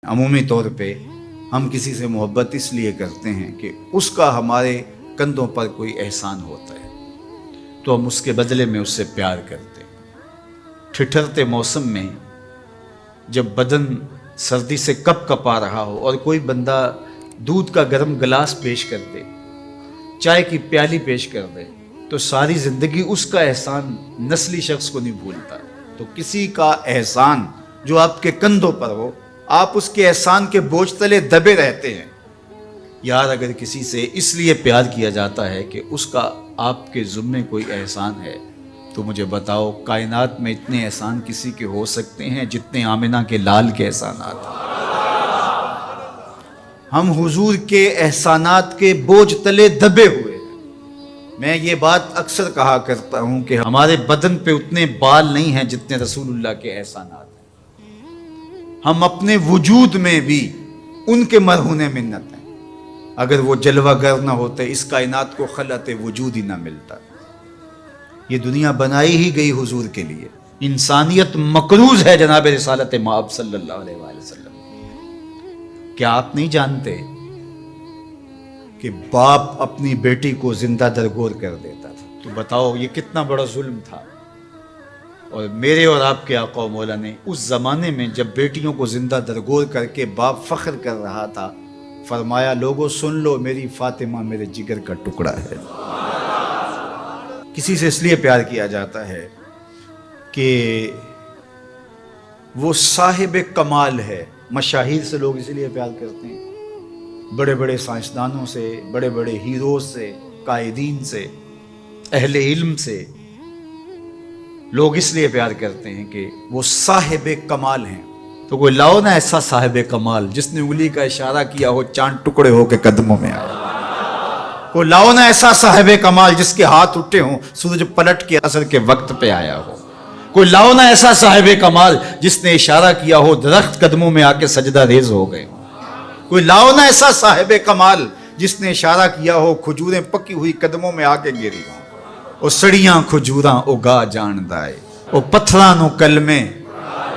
عمومی طور پہ ہم کسی سے محبت اس لیے کرتے ہیں کہ اس کا ہمارے کندھوں پر کوئی احسان ہوتا ہے تو ہم اس کے بدلے میں اس سے پیار کرتے ہیں۔ ٹھٹھرتے موسم میں جب بدن سردی سے کپ کپا رہا ہو اور کوئی بندہ دودھ کا گرم گلاس پیش کر دے، چائے کی پیالی پیش کر دے، تو ساری زندگی اس کا احسان نسلی شخص کو نہیں بھولتا۔ تو کسی کا احسان جو آپ کے کندھوں پر ہو، آپ اس کے احسان کے بوجھ تلے دبے رہتے ہیں۔ یار اگر کسی سے اس لیے پیار کیا جاتا ہے کہ اس کا آپ کے ذمے کوئی احسان ہے، تو مجھے بتاؤ کائنات میں اتنے احسان کسی کے ہو سکتے ہیں جتنے آمنہ کے لال کے احسانات ہیں؟ ہم حضور کے احسانات کے بوجھ تلے دبے ہوئے ہیں۔ میں یہ بات اکثر کہا کرتا ہوں کہ ہمارے بدن پہ اتنے بال نہیں ہیں جتنے رسول اللہ کے احسانات ہیں۔ ہم اپنے وجود میں بھی ان کے مرہون منت ہیں۔ اگر وہ جلوہ گر نہ ہوتے اس کائنات کو خلعت وجود ہی نہ ملتا۔ یہ دنیا بنائی ہی گئی حضور کے لیے۔ انسانیت مقروض ہے جناب رسالت مآب صلی اللہ علیہ وآلہ وسلم۔ کیا آپ نہیں جانتے کہ باپ اپنی بیٹی کو زندہ درگور کر دیتا تھا؟ تو بتاؤ یہ کتنا بڑا ظلم تھا۔ اور میرے اور آپ کے آقا و مولا نے اس زمانے میں جب بیٹیوں کو زندہ درگور کر کے باپ فخر کر رہا تھا، فرمایا لوگوں سن لو، میری فاطمہ میرے جگر کا ٹکڑا ہے۔ کسی سے اس لیے پیار کیا جاتا ہے کہ وہ صاحب کمال ہے۔ مشاہیر سے لوگ اس لیے پیار کرتے ہیں، بڑے بڑے سائنسدانوں سے، بڑے بڑے ہیروز سے، قائدین سے، اہل علم سے لوگ اس لیے پیار کرتے ہیں کہ وہ صاحب کمال ہیں۔ تو کوئی لاؤ نا ایسا صاحب کمال جس نے انگلی کا اشارہ کیا ہو چاند ٹکڑے ہو کے قدموں میں آیا۔ کوئی لاؤ نا ایسا صاحب کمال جس کے ہاتھ اٹھے ہوں سورج پلٹ کے عصر کے وقت پہ آیا ہو۔ کوئی لاؤ نا ایسا صاحب کمال جس نے اشارہ کیا ہو درخت قدموں میں آ کے سجدہ ریز ہو گئے۔ کوئی لاؤ نا ایسا صاحب کمال جس نے اشارہ کیا ہو کھجوریں پکی ہوئی قدموں میں آ کے گری ہوں۔ او سڑیاں کھجوراں اگا جان دائے، او پتھراں نو کلمے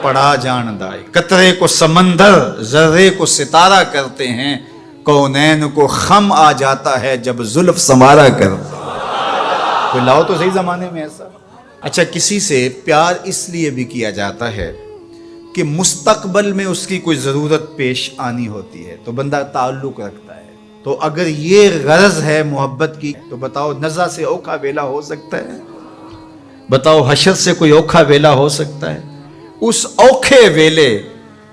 پڑھا جان دائے، قطرے کو سمندر ذرے کو ستارہ کرتے ہیں، کونین کو خم آ جاتا ہے جب زلف سنوارا کرتے ہیں۔ کوئی لاؤ تو صحیح زمانے میں ایسا۔ اچھا کسی سے پیار اس لیے بھی کیا جاتا ہے کہ مستقبل میں اس کی کوئی ضرورت پیش آنی ہوتی ہے تو بندہ تعلق رکھتا ہے۔ تو اگر یہ غرض ہے محبت کی تو بتاؤ نزع سے اوکھا ویلا ہو سکتا ہے؟ بتاؤ حشر سے کوئی اوکھا ویلا ہو سکتا ہے؟ اس اوکھے ویلے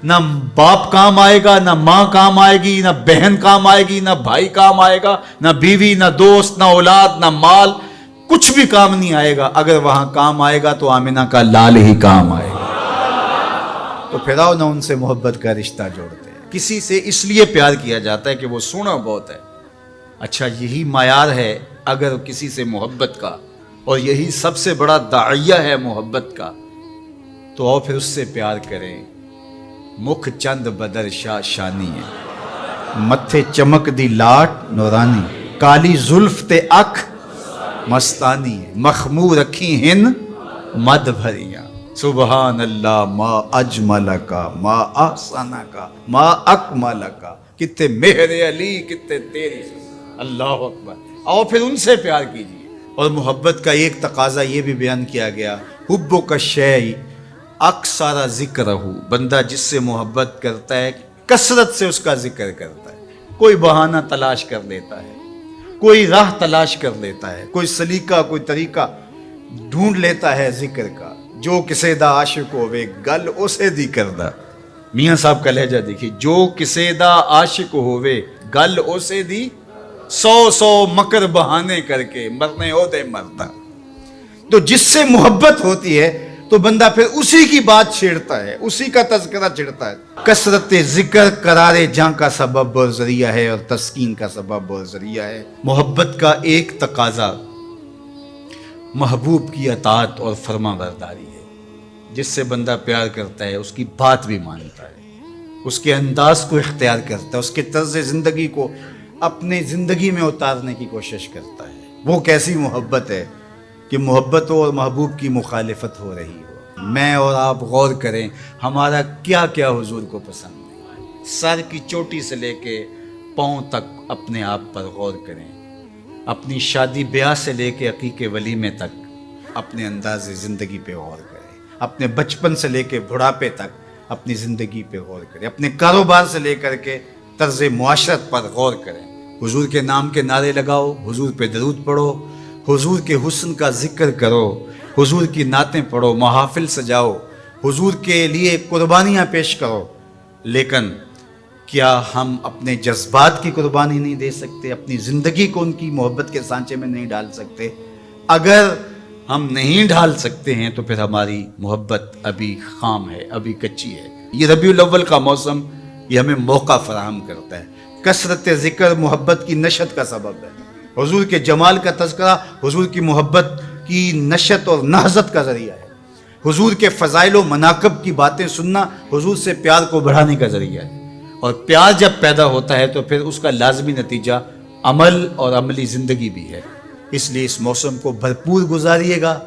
نہ باپ کام آئے گا، نہ ماں کام آئے گی، نہ بہن کام آئے گی، نہ بھائی کام آئے گا، نہ بیوی، نہ دوست، نہ اولاد، نہ مال، کچھ بھی کام نہیں آئے گا۔ اگر وہاں کام آئے گا تو آمنہ کا لال ہی کام آئے گا۔ تو پھر آؤ نہ ان سے محبت کا رشتہ جوڑتے ہیں۔ کسی سے اس لیے پیار کیا جاتا ہے کہ وہ سونا بہت ہے۔ اچھا یہی معیار ہے اگر کسی سے محبت کا، اور یہی سب سے بڑا داعیہ ہے محبت کا، تو آؤ پھر اس سے پیار کریں۔ مکھ چند بدر شاہ شانی ہے، متھے چمک دی لاٹ نورانی، کالی زلف تے اکھ مستانی ہے، مخمور رکھی ہن مد بھریاں، سبحان اللہ ما اجمل کا ما احسن کا ما اکمل کا، کتے مہر علی کتے تیری، اللہ اکبر۔ آؤ پھر ان سے پیار کیجیے۔ اور محبت کا ایک تقاضا یہ بھی بیان کیا گیا، حب کا شیء اکثر ذکر ہو، بندہ جس سے محبت کرتا ہے کثرت سے اس کا ذکر کرتا ہے، کوئی بہانہ تلاش کر لیتا ہے، کوئی راہ تلاش کر لیتا ہے، کوئی سلیقہ کوئی طریقہ ڈھونڈ لیتا ہے ذکر کا۔ جو کسے دا عاشق ہوئے گل اسے دی کردہ، میاں صاحب کا لہجہ دیکھیے، جو کسے دا عاشق ہوئے گل اسے دی، سو مکر بہانے کر کے مرنے ہو دے مردہ۔ تو جس سے محبت ہوتی ہے تو بندہ پھر اسی کی بات چھیڑتا ہے، اسی کا تذکرہ چھیڑتا ہے۔ کثرت ذکر قرار جاں کا سبب اور ذریعہ ہے، اور تسکین کا سبب اور ذریعہ ہے۔ محبت کا ایک تقاضا محبوب کی اطاعت اور فرما برداری ہے۔ جس سے بندہ پیار کرتا ہے اس کی بات بھی مانتا ہے، اس کے انداز کو اختیار کرتا ہے، اس کے طرز زندگی کو اپنے زندگی میں اتارنے کی کوشش کرتا ہے۔ وہ کیسی محبت ہے کہ محبت اور محبوب کی مخالفت ہو رہی ہو۔ میں اور آپ غور کریں ہمارا کیا کیا حضور کو پسند ہے۔ سر کی چوٹی سے لے کے پاؤں تک اپنے آپ پر غور کریں. اپنی شادی بیاہ سے لے کے عقیقے ولیمے تک اپنے انداز زندگی پہ غور کریں. اپنے بچپن سے لے کے بڑھاپے تک اپنی زندگی پہ غور کریں. اپنے کاروبار سے لے کر کے طرز معاشرت پر غور کریں. حضور کے نام کے نعرے لگاؤ، حضور پہ درود پڑھو، حضور کے حسن کا ذکر کرو، حضور کی نعتیں پڑھو، محافل سجاؤ، حضور کے لیے قربانیاں پیش کرو. لیکن کیا ہم اپنے جذبات کی قربانی نہیں دے سکتے؟ اپنی زندگی کو ان کی محبت کے سانچے میں نہیں ڈال سکتے؟ اگر ہم نہیں ڈال سکتے ہیں تو پھر ہماری محبت ابھی خام ہے، ابھی کچی ہے. یہ ربیع الاول کا موسم یہ ہمیں موقع فراہم کرتا ہے. کثرت ذکر محبت کی نشت کا سبب ہے. حضور کے جمال کا تذکرہ حضور کی محبت کی نشت اور نہضت کا ذریعہ ہے. حضور کے فضائل و مناقب کی باتیں سننا حضور سے پیار کو بڑھانے کا ذریعہ ہے. اور پیار جب پیدا ہوتا ہے تو پھر اس کا لازمی نتیجہ عمل اور عملی زندگی بھی ہے. اس لیے اس موسم کو بھرپور گزاریے گا،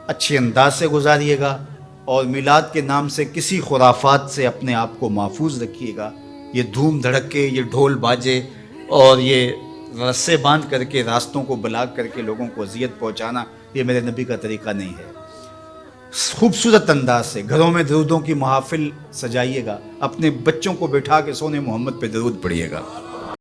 اچھے انداز سے گزاریے گا، اور میلاد کے نام سے کسی خرافات سے اپنے آپ کو محفوظ رکھیے گا. یہ دھوم دھڑکے، یہ ڈھول باجے اور یہ رسے باندھ کر کے راستوں کو بلاک کر کے لوگوں کو اذیت پہنچانا، یہ میرے نبی کا طریقہ نہیں ہے. خوبصورت انداز سے گھروں میں درودوں کی محافل سجائیے گا. اپنے بچوں کو بٹھا کے سونے محمد پہ درود پڑھیے گا.